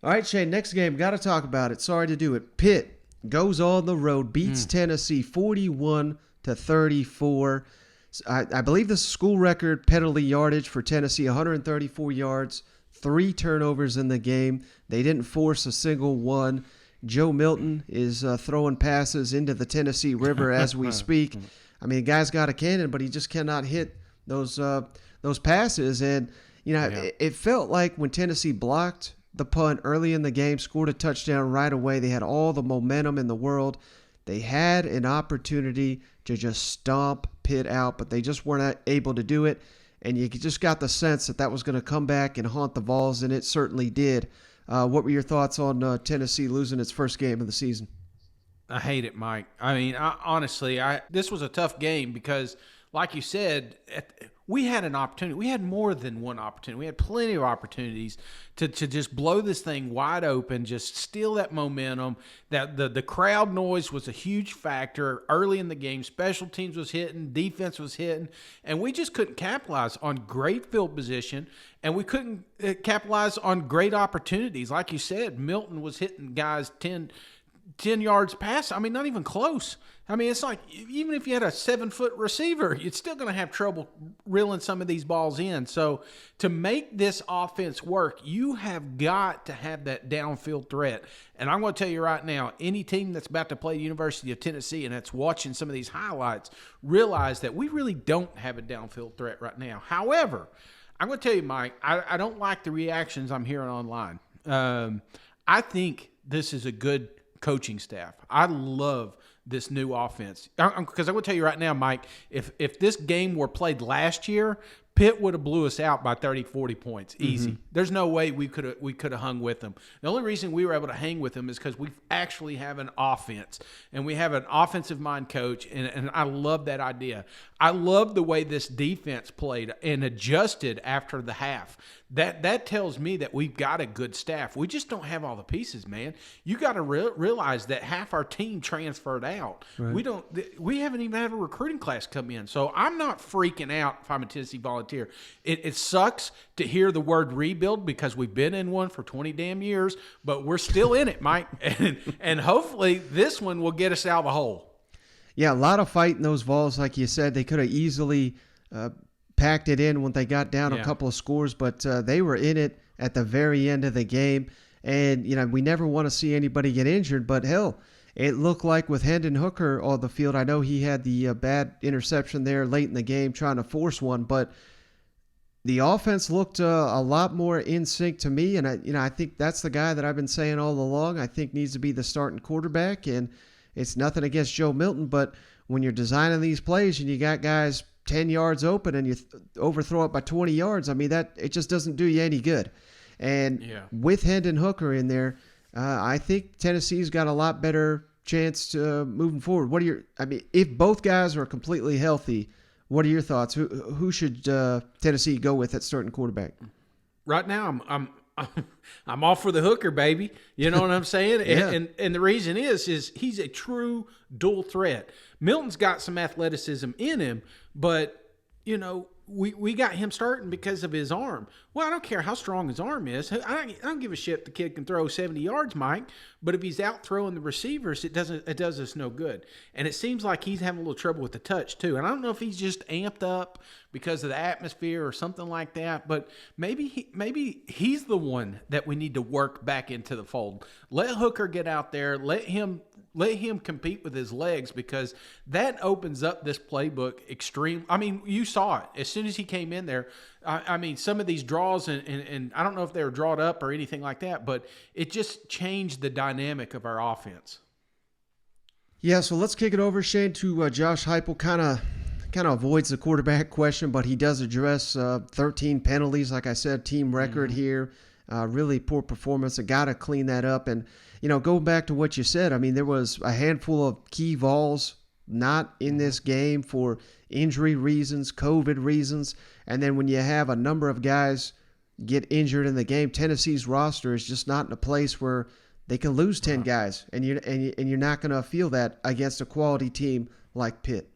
All right, Shane, next game, got to talk about it. Sorry to do it. Pitt goes on the road, beats Tennessee 41-34. I believe the school record penalty yardage for Tennessee, 134 yards, 3 turnovers in the game. They didn't force a single one. Joe Milton is throwing passes into the Tennessee River as we speak. I mean, the guy's got a cannon, but he just cannot hit those passes. And, it felt like when Tennessee blocked the punt early in the game, scored a touchdown right away, they had all the momentum in the world. They had an opportunity to just stomp Pitt out, but they just weren't able to do it. And you just got the sense that was going to come back and haunt the Vols, and it certainly did. What were your thoughts on Tennessee losing its first game of the season? I hate it, Mike. I mean, honestly, this was a tough game because, like you said, we had an opportunity. We had more than one opportunity. We had plenty of opportunities to just blow this thing wide open, just steal that momentum. That the crowd noise was a huge factor early in the game. Special teams was hitting, defense was hitting, and we just couldn't capitalize on great field position, and we couldn't capitalize on great opportunities. Like you said, Milton was hitting guys 10 yards past. I mean, not even close. I mean, it's like even if you had a 7-foot receiver, you're still going to have trouble reeling some of these balls in. So to make this offense work, you have got to have that downfield threat. And I'm going to tell you right now, any team that's about to play University of Tennessee and that's watching some of these highlights, realize that we really don't have a downfield threat right now. However, I'm going to tell you, Mike, I don't like the reactions I'm hearing online. I think this is a good coaching staff. I love this new offense. Because I'm going to tell you right now, Mike, if this game were played last year, Pitt would have blew us out by 30, 40 points. Easy. There's no way we could have hung with them. The only reason we were able to hang with them is because we actually have an offense, and we have an offensive mind coach, and I love that idea. I love the way this defense played and adjusted after the half. That tells me that we've got a good staff. We just don't have all the pieces, man. You got to realize that half our team transferred out. Right. We haven't even had a recruiting class come in. So I'm not freaking out if I'm a Tennessee Volunteer. It sucks to hear the word rebuild because we've been in one for 20 damn years, but we're still in it, Mike. And hopefully this one will get us out of the hole. Yeah, a lot of fight in those Vols, like you said. They could have easily packed it in when they got down a couple of scores, but they were in it at the very end of the game. And, we never want to see anybody get injured, but hell, it looked like with Hendon Hooker on the field, I know he had the bad interception there late in the game trying to force one, but the offense looked a lot more in sync to me. And, I think that's the guy that I've been saying all along I think needs to be the starting quarterback. And it's nothing against Joe Milton, but when you're designing these plays and you got guys 10 yards open and you overthrow it by 20 yards, I mean, it just doesn't do you any good. And with Hendon Hooker in there, I think Tennessee's got a lot better chance to moving forward. If both guys are completely healthy, what are your thoughts? Who should Tennessee go with at starting quarterback? Right now, I'm all for the Hooker, baby. You know what I'm saying? Yeah. And the reason is he's a true dual threat. Milton's got some athleticism in him, but, we got him starting because of his arm. Well, I don't care how strong his arm is. I don't give a shit if the kid can throw 70 yards, Mike. But if he's out throwing the receivers, it does us no good. And it seems like he's having a little trouble with the touch too. And I don't know if he's just amped up because of the atmosphere or something like that. But maybe he's the one that we need to work back into the fold. Let Hooker get out there. Let him compete with his legs, because that opens up this playbook extreme. I mean, you saw it as soon as he came in there. I mean, some of these draws, and I don't know if they were drawn up or anything like that, but it just changed the dynamic of our offense. Yeah, so let's kick it over, Shane, to Josh Heupel. Kind of avoids the quarterback question, but he does address 13 penalties. Like I said, team record here. Really poor performance. I got to clean that up. And, going back to what you said, I mean, there was a handful of key Vols not in this game for injury reasons, COVID reasons. And then when you have a number of guys get injured in the game, Tennessee's roster is just not in a place where they can lose 10 guys. And you're not going to feel that against a quality team like Pitt.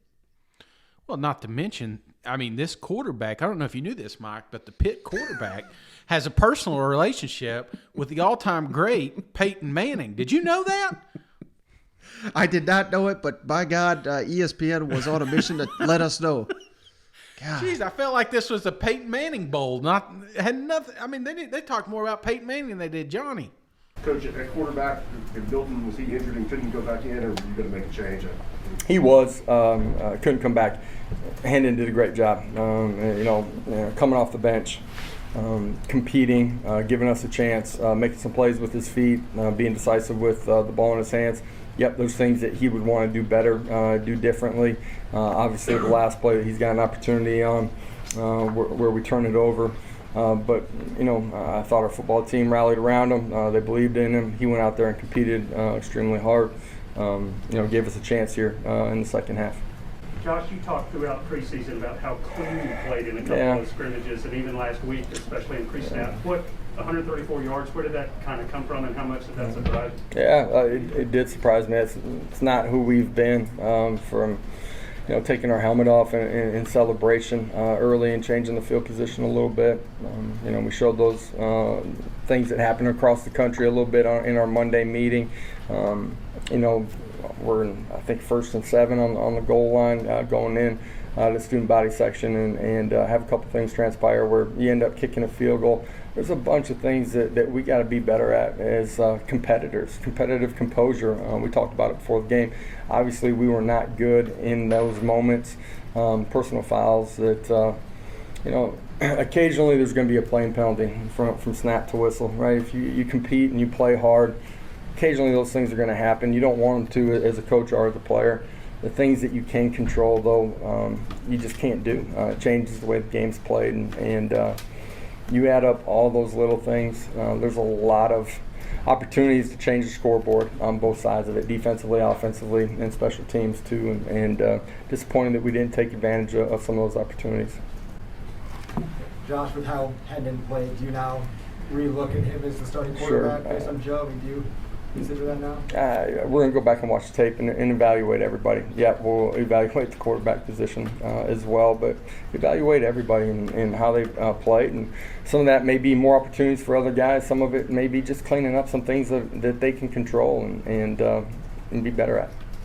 Well, not to mention, I mean, this quarterback, I don't know if you knew this, Mike, but the Pitt quarterback has a personal relationship with the all-time great Peyton Manning. Did you know that? I did not know it, but by God, ESPN was on a mission to let us know. God. Jeez, I felt like this was a Peyton Manning bowl. Had nothing. I mean, they talked more about Peyton Manning than they did Johnny. Coach, at quarterback, if Milton, was he injured and couldn't go back in, or were you going to make a change? He was. Couldn't come back. Hendon did a great job. Coming off the bench, competing, giving us a chance, making some plays with his feet, being decisive with the ball in his hands. Yep, those things that he would want to do better, do differently. Obviously, the last play that he's got an opportunity on where we turn it over. But I thought our football team rallied around him. They believed in him. He went out there and competed extremely hard. Gave us a chance here in the second half. Josh, you talked throughout preseason about how clean you played in a couple of scrimmages, and even last week, especially in pre-snap. What 134 yards? Where did that kind of come from, and how much did that surprise? Yeah, it did surprise me. It's not who we've been from. Taking our helmet off in celebration early and changing the field position a little bit. We showed those things that happen across the country a little bit in our Monday meeting. We're in, I think, 1st and 7 on the goal line going in the student body section and have a couple things transpire where you end up kicking a field goal. There's a bunch of things that we got to be better at as competitors. Competitive composure. We talked about it before the game. Obviously, we were not good in those moments. Personal fouls that, occasionally there's going to be a playing penalty from snap to whistle, right? If you compete and you play hard, occasionally those things are going to happen. You don't want them to as a coach or as a player. The things that you can control, though, you just can't do. It changes the way the game's played, and you add up all those little things. There's a lot of opportunities to change the scoreboard on both sides of it, defensively, offensively, and special teams too. And disappointing that we didn't take advantage of some of those opportunities. Josh, with how Hendon played, do you now re-look at him as the starting quarterback based on Joe? Do you consider that now? We're going to go back and watch the tape and evaluate everybody. Yeah, we'll evaluate the quarterback position as well, but evaluate everybody and how they played. And some of that may be more opportunities for other guys. Some of it may be just cleaning up some things that they can control and be better at.